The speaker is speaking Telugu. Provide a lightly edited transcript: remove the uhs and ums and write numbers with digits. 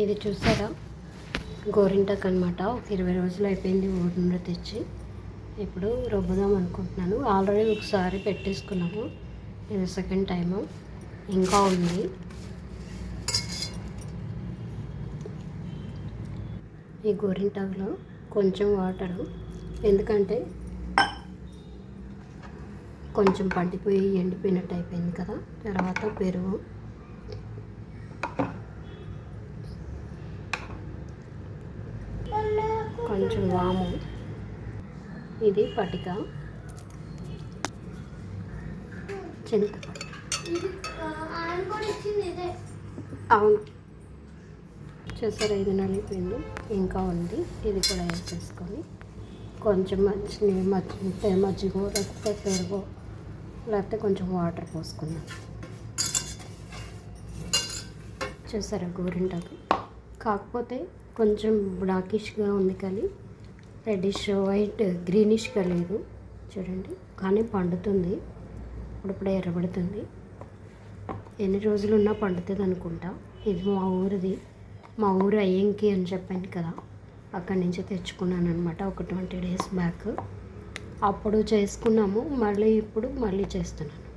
ఇది చూసారా, గోరింటాకు అనమాట. ఒక 20 రోజులు అయిపోయింది ఊరి నుండి తెచ్చి. ఇప్పుడు రుబ్బుదాం అనుకుంటున్నాను. ఆల్రెడీ ఒకసారి పెట్టేసుకున్నాము, ఇది సెకండ్ టైము. ఇంకా ఉంది. ఈ గోరింటాకులో కొంచెం వాటరు, ఎందుకంటే కొంచెం పండిపోయి ఎండిపోయినట్టు అయిపోయింది కదా. తర్వాత పెరుగు, కొంచెం వాము, ఇది పటిక, చింతపండు. అవును చూసారా, ఇది నలిగిపోయింది. ఇంకా ఉంది, ఇది కూడా వేసేసుకొని కొంచెం మజ్జిగ లేకపోతే పెరుగు లేకపోతే కొంచెం వాటర్ పోసుకున్నాం. చూసారా గోరింటాకు, కాకపోతే కొంచెం బ్లాకిష్గా ఉంది కానీ రెడ్డిష్ వైట్ గ్రీనిష్గా లేదు చూడండి. కానీ పండుతుంది, ఇప్పుడిప్పుడే ఎర్రబడుతుంది. ఎన్ని రోజులు ఉన్నా పండుతుంది అనుకుంటా. ఇది మా ఊరిది, మా ఊరు అయ్యంకి అని చెప్పాను కదా, అక్కడి నుంచి తెచ్చుకున్నాను అనమాట ఒక 20 days బ్యాక్. అప్పుడు చేసుకున్నాము, మళ్ళీ ఇప్పుడు చేస్తున్నాను.